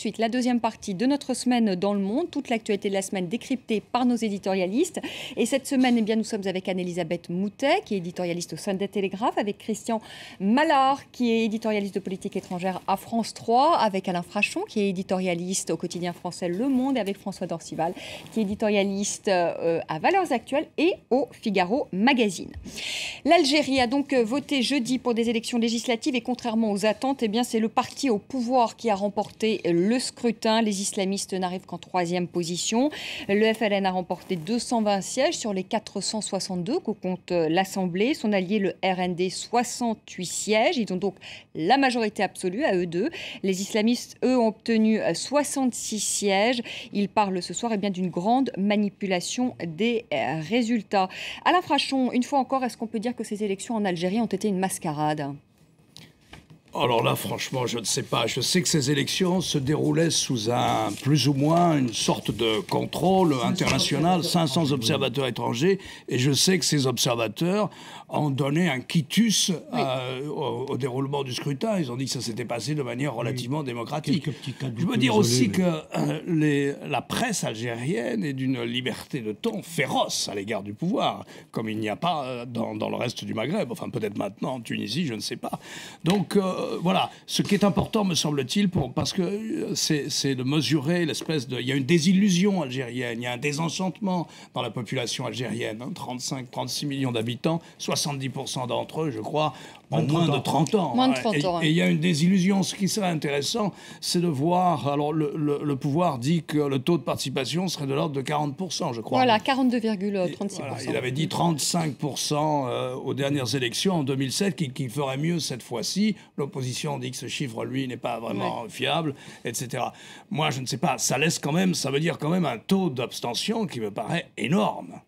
suite la deuxième partie de notre semaine dans le monde, toute l'actualité de la semaine décryptée par nos éditorialistes. Et cette semaine, eh bien, nous sommes avec Anne-Elisabeth Moutet, qui est éditorialiste au Sunday Telegraph, avec Christian Mallard, qui est éditorialiste de politique étrangère à France 3, avec Alain Frachon, qui est éditorialiste au quotidien français Le Monde, et avec François Dorcival, qui est éditorialiste à Valeurs Actuelles et au Figaro Magazine. L'Algérie a donc voté jeudi pour des élections législatives et contrairement aux attentes, eh bien, c'est le parti au pouvoir qui a remporté le scrutin. Les islamistes n'arrivent qu'en troisième position. Le FLN a remporté 220 sièges sur les 462 que compte l'Assemblée. Son allié, le RND, 68 sièges. Ils ont donc la majorité absolue à eux deux. Les islamistes, eux, ont obtenu 66 sièges. Ils parlent ce soir bien d'une grande manipulation des résultats. Alain Frachon, une fois encore, est-ce qu'on peut dire que ces élections en Algérie ont été une mascarade ? Alors là, franchement, je ne sais pas. Je sais que ces élections se déroulaient sous plus ou moins une sorte de contrôle international, 500 observateurs étrangers, et je sais que ces observateurs ont donné un quitus au déroulement du scrutin. Ils ont dit que ça s'était passé de manière relativement démocratique. Je veux dire aussi que la presse algérienne est d'une liberté de ton féroce à l'égard du pouvoir, comme il n'y a pas dans le reste du Maghreb. Enfin, peut-être maintenant en Tunisie, je ne sais pas. Donc, voilà, ce qui est important, me semble-t-il, parce que c'est de mesurer l'espèce de... Il y a une désillusion algérienne, il y a un désenchantement dans la population algérienne. 35-36 millions d'habitants, 70% d'entre eux, je crois, ont moins de 30 ans. Moins de 30 ans. Et il y a une désillusion. Ce qui serait intéressant, c'est de voir... Alors, le pouvoir dit que le taux de participation serait de l'ordre de 40%, je crois. Voilà, 42,36%. Voilà, il avait dit 35% aux dernières élections en 2007, qui ferait mieux cette fois-ci. L'opposition dit que ce chiffre, lui, n'est pas vraiment fiable, etc. Moi, je ne sais pas. Ça veut dire quand même un taux d'abstention qui me paraît énorme.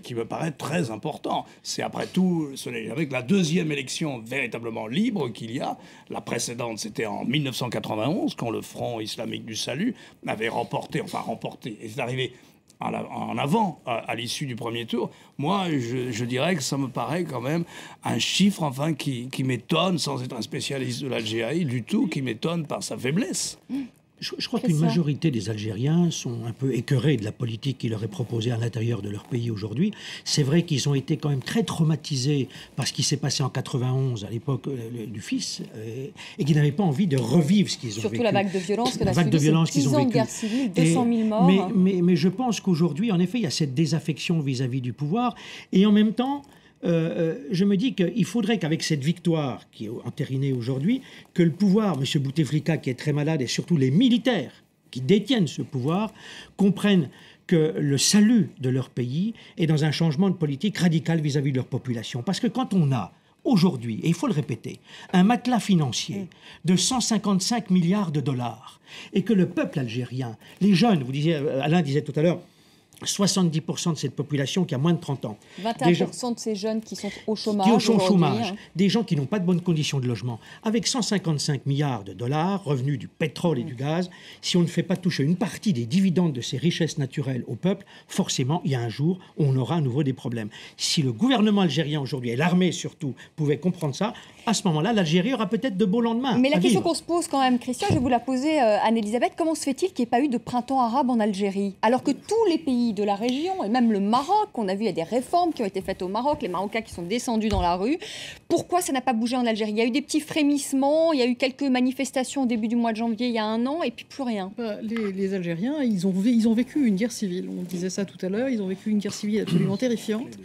Qui me paraît très important. C'est après tout, ce n'est avec la deuxième élection véritablement libre qu'il y a. La précédente, c'était en 1991, quand le Front islamique du salut avait remporté, et c'est arrivé en avant, à l'issue du premier tour. Moi, je dirais que ça me paraît quand même un chiffre, qui m'étonne, sans être un spécialiste de l'Algérie du tout, qui m'étonne par sa faiblesse. Je crois qu'une majorité des Algériens sont un peu écœurés de la politique qui leur est proposée à l'intérieur de leur pays aujourd'hui. C'est vrai qu'ils ont été quand même très traumatisés par ce qui s'est passé en 91, à l'époque du fils, et qu'ils n'avaient pas envie de revivre ce qu'ils ont vécu. Surtout la vague de violence que la vague de violence qu'ils ont vécue. 10 ans de guerre civile, 200 000 morts. Mais je pense qu'aujourd'hui, en effet, il y a cette désaffection vis-à-vis du pouvoir, et en même temps, je me dis qu'il faudrait qu'avec cette victoire qui est entérinée aujourd'hui, que le pouvoir, M. Bouteflika qui est très malade, et surtout les militaires qui détiennent ce pouvoir, comprennent que le salut de leur pays est dans un changement de politique radical vis-à-vis de leur population. Parce que quand on a aujourd'hui, et il faut le répéter, un matelas financier de 155 milliards de dollars, et que le peuple algérien, les jeunes, Alain disait tout à l'heure, 70% de cette population qui a moins de 30 ans. 21% de ces jeunes qui sont au chômage. Des gens qui n'ont pas de bonnes conditions de logement. Avec 155 milliards de dollars, revenus du pétrole et du gaz, si on ne fait pas toucher une partie des dividendes de ces richesses naturelles au peuple, forcément, il y a un jour où on aura à nouveau des problèmes. Si le gouvernement algérien aujourd'hui, et l'armée surtout, pouvaient comprendre ça, à ce moment-là, l'Algérie aura peut-être de beaux lendemains. Mais la question qu'on se pose quand même, Christian, je vais vous la poser, Anne-Elisabeth, comment se fait-il qu'il n'y ait pas eu de printemps arabe en Algérie ? Alors que tous les pays de la région, et même le Maroc, on a vu, il y a des réformes qui ont été faites au Maroc, les Marocains qui sont descendus dans la rue. Pourquoi ça n'a pas bougé en Algérie ? Il y a eu des petits frémissements, il y a eu quelques manifestations au début du mois de janvier, il y a un an, et puis plus rien. Les Algériens, ils ont vécu une guerre civile. On disait ça tout à l'heure, ils ont vécu une guerre civile absolument terrifiante,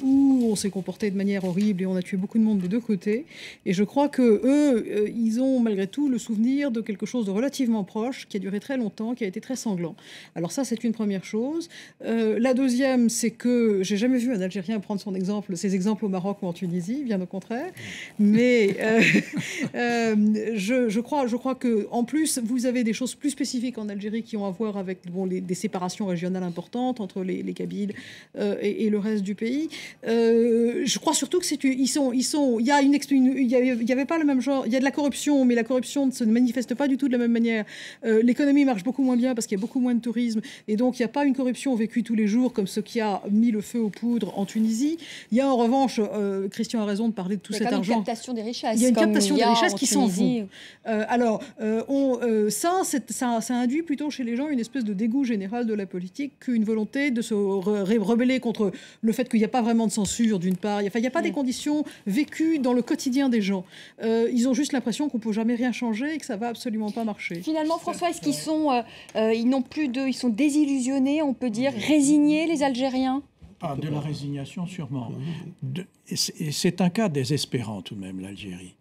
où on s'est comporté de manière horrible et on a tué beaucoup de monde des deux côtés. Et je crois que eux, ils ont malgré tout le souvenir de quelque chose de relativement proche, qui a duré très longtemps, qui a été très sanglant. Alors ça, c'est une première chose. La deuxième, c'est que j'ai jamais vu un Algérien prendre ses exemples au Maroc ou en Tunisie, bien au contraire. Mais je crois que en plus, vous avez des choses plus spécifiques en Algérie qui ont à voir avec des séparations régionales importantes entre les Kabyles et le reste du pays. Je crois surtout que il y avait pas le même genre. Il y a de la corruption, mais la corruption ne se manifeste pas du tout de la même manière. L'économie marche beaucoup moins bien parce qu'il y a beaucoup moins de tourisme et donc il pas une corruption vécue tous les jours comme ce qui a mis le feu aux poudres en Tunisie. Il y a en revanche, Christian a raison de parler de tout cet argent. Il y a une captation des richesses. Il y a une captation des richesses qui s'en vont. Ça induit plutôt chez les gens une espèce de dégoût général de la politique qu'une volonté de se rebeller contre le fait qu'il n'y a pas vraiment de censure, d'une part. Il n'y a pas des conditions vécues dans le quotidien des gens. Ils ont juste l'impression qu'on ne peut jamais rien changer et que ça ne va absolument pas marcher. Finalement, François, est-ce qu'ils sont, ils sont désillusionnés, on peut dire, résignés, les Algériens? De la résignation, sûrement. C'est un cas désespérant, tout de même, l'Algérie.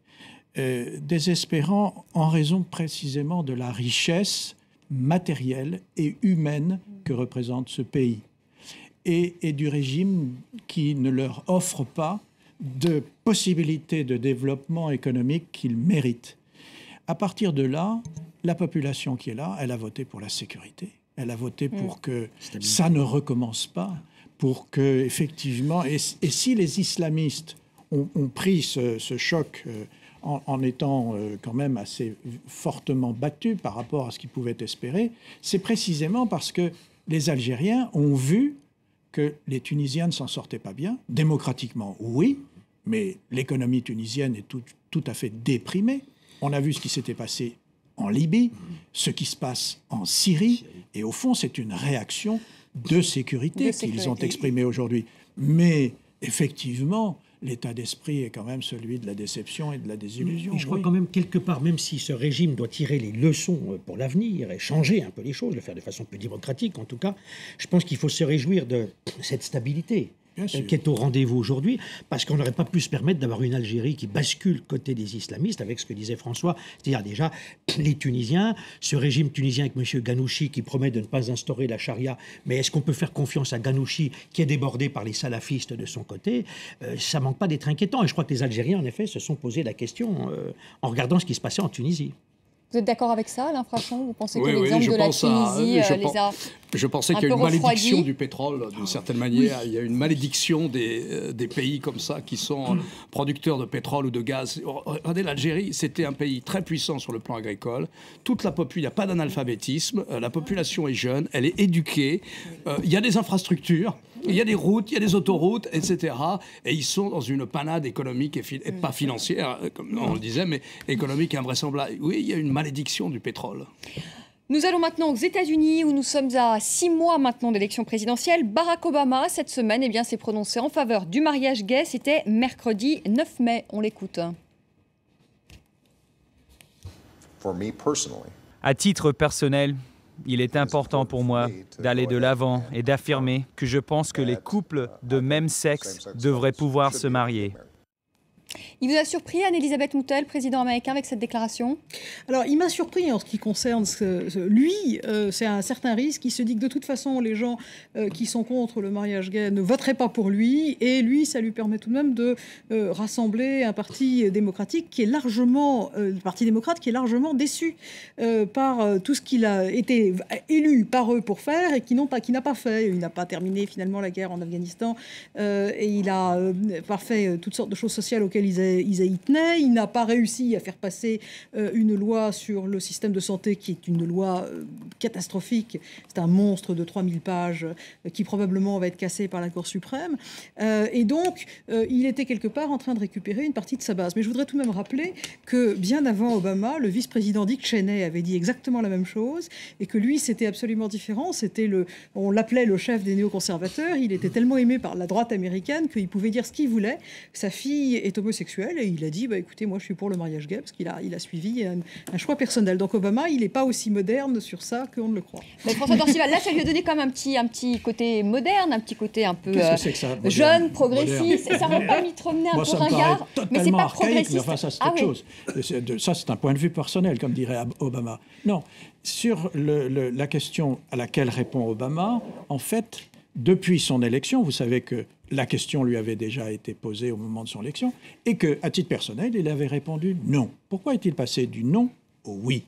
Désespérant en raison précisément de la richesse matérielle et humaine que représente ce pays et du régime qui ne leur offre pas de possibilités de développement économique qu'ils méritent. À partir de là, la population qui est là, elle a voté pour la sécurité. Elle a voté pour que ça ne recommence pas, pour que, effectivement, et si les islamistes ont pris ce choc en étant quand même assez fortement battus par rapport à ce qu'ils pouvaient espérer, c'est précisément parce que les Algériens ont vu que les Tunisiens ne s'en sortaient pas bien. Démocratiquement, oui, mais l'économie tunisienne est tout à fait déprimée. On a vu ce qui s'était passé en Libye, ce qui se passe en Syrie, et au fond, c'est une réaction de sécurité qu'ils ont exprimée aujourd'hui. Mais effectivement, l'état d'esprit est quand même celui de la déception et de la désillusion. Et je crois quand même, quelque part, même si ce régime doit tirer les leçons pour l'avenir et changer un peu les choses, le faire de façon plus démocratique en tout cas, je pense qu'il faut se réjouir de cette stabilité qui est au rendez-vous aujourd'hui, parce qu'on n'aurait pas pu se permettre d'avoir une Algérie qui bascule côté des islamistes, avec ce que disait François, c'est-à-dire déjà les Tunisiens, ce régime tunisien avec M. Ghanouchi qui promet de ne pas instaurer la charia, mais est-ce qu'on peut faire confiance à Ghanouchi qui est débordé par les salafistes de son côté? Ça manque pas d'être inquiétant, et je crois que les Algériens, en effet, se sont posé la question en regardant ce qui se passait en Tunisie. Vous êtes d'accord avec ça, Alain Frachon? Vous pensez que l'exemple de la Tunisie les a Je pensais qu'il y a une malédiction du pétrole, d'une certaine manière. Oui. Il y a une malédiction des pays comme ça qui sont producteurs de pétrole ou de gaz. Regardez, l'Algérie, c'était un pays très puissant sur le plan agricole. Toute la population, il n'y a pas d'analphabétisme. La population est jeune, elle est éduquée. Il y a des infrastructures. Il y a des routes, il y a des autoroutes, etc. Et ils sont dans une panade économique et pas financière, comme on le disait, mais économique invraisemblable. Oui, il y a une malédiction du pétrole. Nous allons maintenant aux États-Unis, où nous sommes à 6 mois maintenant d'élection présidentielle. Barack Obama, cette semaine, s'est prononcé en faveur du mariage gay. C'était mercredi 9 mai. On l'écoute. À titre personnel, il est important pour moi d'aller de l'avant et d'affirmer que je pense que les couples de même sexe devraient pouvoir se marier. Il vous a surpris, Anne-Elisabeth Moutel, président américain, avec cette déclaration? Alors, il m'a surpris en ce qui concerne lui. C'est un certain risque. Il se dit que de toute façon, les gens qui sont contre le mariage gay ne voteraient pas pour lui. Et lui, ça lui permet tout de même de rassembler un parti démocratique qui est largement, le Parti démocrate, qui est largement déçu par tout ce qu'il a été élu par eux pour faire et qui n'a pas fait. Il n'a pas terminé finalement la guerre en Afghanistan et il n'a pas fait toutes sortes de choses sociales auxquelles ils y tenaient. Il n'a pas réussi à faire passer une loi sur le système de santé qui est une loi catastrophique. C'est un monstre de 3000 pages qui probablement va être cassé par la Cour suprême. Et donc, il était quelque part en train de récupérer une partie de sa base. Mais je voudrais tout de même rappeler que bien avant Obama, le vice-président Dick Cheney avait dit exactement la même chose et que lui, c'était absolument différent. On l'appelait le chef des néoconservateurs. Il était tellement aimé par la droite américaine qu'il pouvait dire ce qu'il voulait. Sa fille est homosexuel et il a dit écoutez, moi je suis pour le mariage gay parce qu'il a suivi un choix personnel. Donc Obama, il n'est pas aussi moderne sur ça qu'on ne le croit. Mais François Dorcival, là ça lui a donné quand même un petit côté moderne, un petit côté un peu jeune, progressiste. Et ça m'a permis de promener un peu ringard, mais c'est pas progressiste. Mais enfin, ça c'est autre chose. Ça c'est un point de vue personnel, comme dirait Obama. Non, sur la question à laquelle répond Obama, en fait, depuis son élection, vous savez que la question lui avait déjà été posée au moment de son élection et qu'à titre personnel, il avait répondu non. Pourquoi est-il passé du non au oui?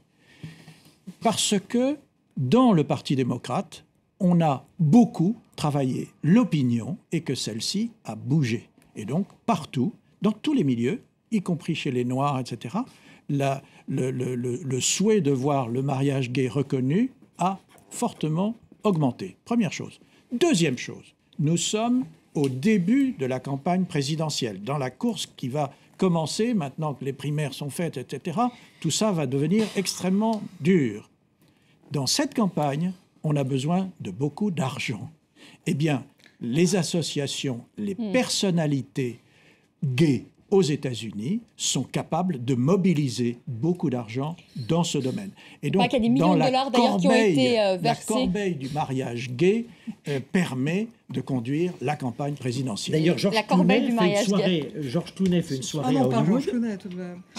Parce que dans le Parti démocrate, on a beaucoup travaillé l'opinion et que celle-ci a bougé. Et donc, partout, dans tous les milieux, y compris chez les Noirs, etc., le souhait de voir le mariage gay reconnu a fortement augmenter. Première chose. Deuxième chose, nous sommes au début de la campagne présidentielle, dans la course qui va commencer, maintenant que les primaires sont faites, etc., tout ça va devenir extrêmement dur. Dans cette campagne, on a besoin de beaucoup d'argent. Eh bien, les associations, les personnalités gays aux États-Unis sont capables de mobiliser beaucoup d'argent dans ce domaine. Et donc, qu'il y a des millions de dollars d'ailleurs qui ont été versés. La corbeille du mariage gay permet de conduire la campagne présidentielle. D'ailleurs, Georges Clooney fait une soirée à Hollywood.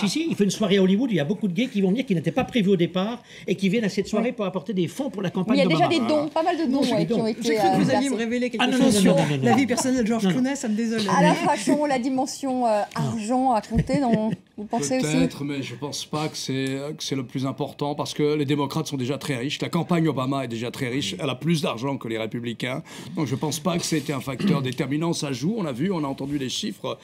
Si, il fait une soirée à Hollywood. Il y a beaucoup de gays qui vont venir, qui n'étaient pas prévus au départ et qui viennent à cette soirée pour apporter des fonds pour la campagne d'Obama. Il y a déjà des dons, pas mal de dons qui ont été J'ai cru que vous alliez me révéler quelque chose sur la vie personnelle de Georges Clooney, ça me désole. À la façon, la dimension argent à compter, vous pensez aussi? Peut-être, mais je ne pense pas que c'est le plus important parce que les démocrates sont déjà très riches. La campagne Obama est déjà très riche. Elle a plus d'argent que les républicains. Donc je ne pense pas que c'était un facteur déterminant. Ça joue, on a vu, on a entendu les chiffres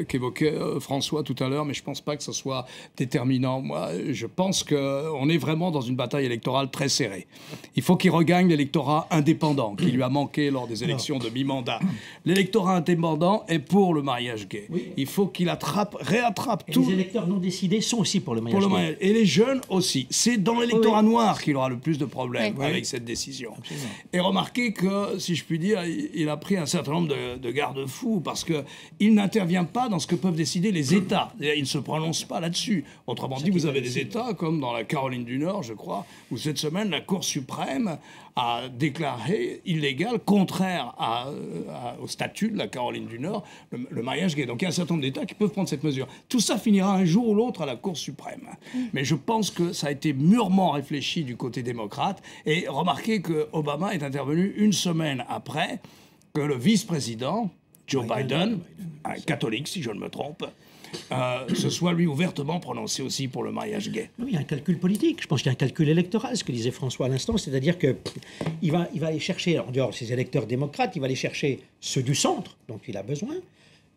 qu'évoquait François tout à l'heure, mais je ne pense pas que ce soit déterminant. Moi, je pense qu'on est vraiment dans une bataille électorale très serrée. Il faut qu'il regagne l'électorat indépendant qui lui a manqué lors des élections de mi-mandat. L'électorat indépendant est pour le mariage gay. Oui. Il faut qu'il réattrape tout. Les électeurs non décidés sont aussi pour le mariage gay. Et les jeunes aussi. C'est dans l'électorat noir qu'il aura le plus de problèmes avec cette décision. Absolument. Et remarquez que, si je puis dire, il a pris un certain nombre de garde-fous parce qu'il n'intervient pas dans ce que peuvent décider les États. Il ne se prononce pas là-dessus. Autrement dit, vous avez des États, comme dans la Caroline du Nord, je crois, où cette semaine, la Cour suprême a déclaré illégal, contraire au statut de la Caroline du Nord, le mariage gay. Donc il y a un certain nombre d'États qui peuvent prendre cette mesure. Tout ça finira un jour ou l'autre à la Cour suprême. Mais je pense que ça a été mûrement réfléchi du côté démocrate. Et remarquez que Obama est intervenu une semaine après que le vice-président, Joe Biden, un catholique si je ne me trompe, se soit lui ouvertement prononcé aussi pour le mariage gay. Oui, il y a un calcul politique. Je pense qu'il y a un calcul électoral, ce que disait François à l'instant, c'est-à-dire qu'il va aller chercher, en dehors de ses électeurs démocrates, il va aller chercher ceux du centre dont il a besoin,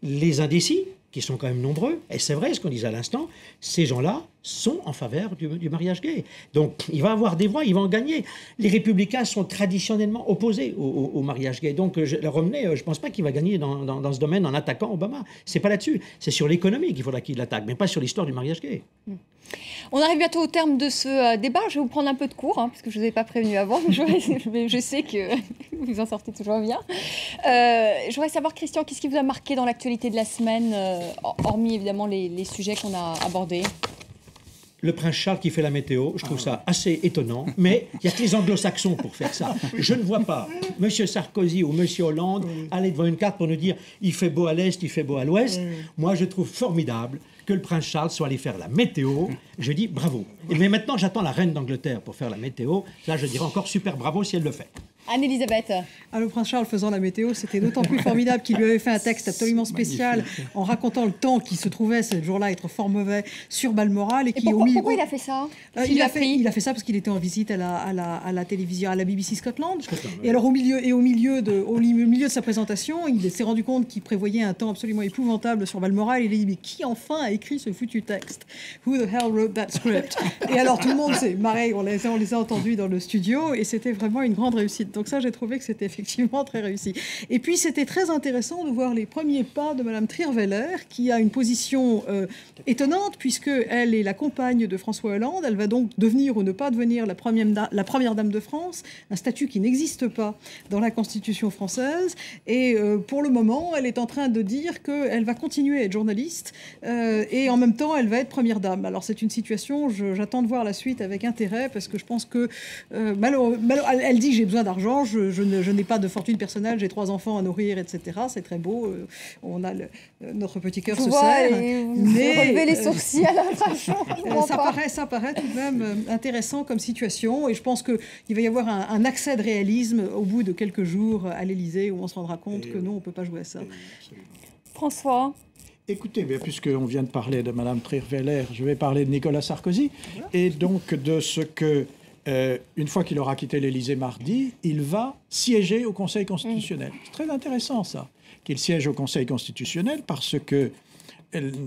les indécis, qui sont quand même nombreux, et c'est vrai ce qu'on disait à l'instant, ces gens-là sont en faveur du mariage gay. Donc il va avoir des voix, il va en gagner. Les républicains sont traditionnellement opposés au mariage gay. Donc Romney, je ne pense pas qu'il va gagner dans ce domaine en attaquant Obama. C'est pas là-dessus. C'est sur l'économie qu'il faudra qu'il l'attaque, mais pas sur l'histoire du mariage gay. On arrive bientôt au terme de ce débat. Je vais vous prendre un peu de cours, parce que je ne vous ai pas prévenu avant. Je sais que vous en sortez toujours bien. Je voudrais savoir, Christian, qu'est-ce qui vous a marqué dans l'actualité de la semaine, hormis évidemment les sujets qu'on a abordés? Le prince Charles qui fait la météo, je trouve ça assez étonnant, mais il n'y a que les anglo-saxons pour faire ça. Je ne vois pas M. Sarkozy ou M. Hollande aller devant une carte pour nous dire « il fait beau à l'est, il fait beau à l'ouest ». Moi, je trouve formidable que le prince Charles soit allé faire la météo. Je dis bravo. Mais maintenant, j'attends la reine d'Angleterre pour faire la météo. Là, je dirais encore super bravo si elle le fait. Anne-Elisabeth. Le prince Charles faisant la météo, c'était d'autant plus formidable qu'il lui avait fait un texte absolument spécial en racontant le temps qui se trouvait ce jour-là être fort mauvais sur Balmoral. Pourquoi il a fait ça? Il a fait ça parce qu'il était en visite à la télévision, à la BBC Scotland. Et alors au milieu de sa présentation, il s'est rendu compte qu'il prévoyait un temps absolument épouvantable sur Balmoral. Il a dit « mais qui enfin a écrit ce foutu texte? Who the hell wrote that script ?» Et alors tout le monde s'est marré, on les a entendus dans le studio et c'était vraiment une grande réussite. Donc ça, j'ai trouvé que c'était effectivement très réussi. Et puis, c'était très intéressant de voir les premiers pas de Mme Trierweiler, qui a une position étonnante, puisqu'elle est la compagne de François Hollande. Elle va donc devenir ou ne pas devenir la première dame de France, un statut qui n'existe pas dans la Constitution française. Et pour le moment, elle est en train de dire qu'elle va continuer à être journaliste et en même temps, elle va être première dame. Alors, c'est une situation, j'attends de voir la suite avec intérêt, parce que je pense que, elle dit « j'ai besoin d'argent ». Je n'ai pas de fortune personnelle, j'ai 3 enfants à nourrir, etc. C'est très beau. On a notre petit cœur se serre. Mais relevez les sourcils à la façon. Ça paraît tout de même intéressant comme situation. Et je pense qu'il va y avoir un accès de réalisme au bout de quelques jours à l'Élysée où on se rendra compte que non, on ne peut pas jouer à ça. François. Écoutez, puisqu'on vient de parler de Mme Trierweiler, je vais parler de Nicolas Sarkozy et donc de ce que une fois qu'il aura quitté l'Élysée mardi, il va siéger au Conseil constitutionnel. C'est très intéressant, ça, qu'il siège au Conseil constitutionnel, parce que,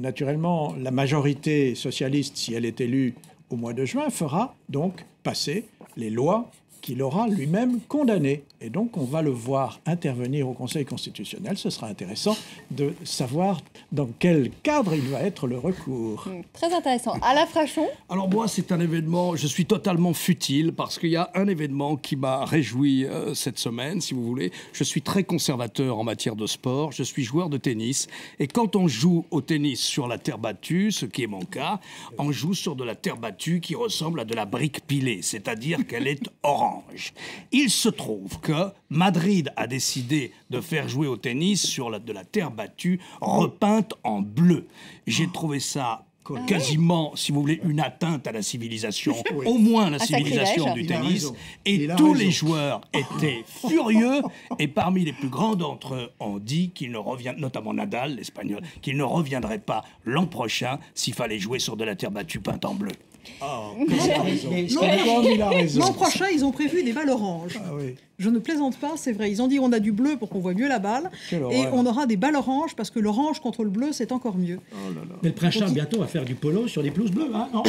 naturellement, la majorité socialiste, si elle est élue au mois de juin, fera donc passer les lois qu'il aura lui-même condamné. Et donc, on va le voir intervenir au Conseil constitutionnel. Ce sera intéressant de savoir dans quel cadre il va être le recours. Très intéressant. Alain Frachon. Alors moi, c'est un événement, je suis totalement futile parce qu'il y a un événement qui m'a réjoui cette semaine, si vous voulez. Je suis très conservateur en matière de sport, je suis joueur de tennis. Et quand on joue au tennis sur la terre battue, ce qui est mon cas, on joue sur de la terre battue qui ressemble à de la brique pilée, c'est-à-dire qu'elle est orange. Il se trouve que Madrid a décidé de faire jouer au tennis sur de la terre battue repeinte en bleu. J'ai trouvé ça quasiment, si vous voulez, une atteinte à la civilisation, au moins la civilisation du tennis. Et tous les joueurs étaient furieux. Et parmi les plus grands d'entre eux ont dit qu'ils ne reviendraient, notamment Nadal, l'Espagnol, qu'il ne reviendrait pas l'an prochain s'il fallait jouer sur de la terre battue peinte en bleu. Il a raison. L'an prochain, ils ont prévu des balles oranges. Ah oui. Je ne plaisante pas, c'est vrai. Ils ont dit on a du bleu pour qu'on voit mieux la balle. Et on aura des balles oranges parce que l'orange contre le bleu, c'est encore mieux. Mais le prince Charles bientôt va faire du polo sur des pelouses bleues, hein, non?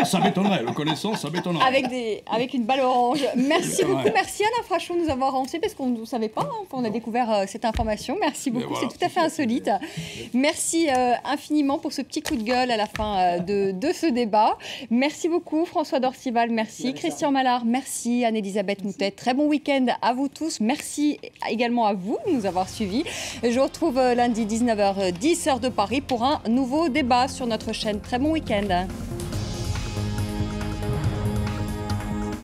Ça m'étonnerait, le connaissant, ça m'étonnerait. Avec une balle orange. Merci beaucoup. Merci Alain Frachon de nous avoir renseigné parce qu'on ne savait pas. Hein, on a découvert cette information. Merci beaucoup. Voilà. C'est tout à fait insolite. Merci infiniment pour ce petit coup de gueule à la fin de ce débat. Merci beaucoup François Dorcival. Merci Christian Mallard. Merci Anne-Elisabeth Moutet. Très bon week-end à vous tous. Merci également à vous de nous avoir suivis. Je vous retrouve lundi 19h10 heure de Paris pour un nouveau débat sur notre chaîne. Très bon week-end.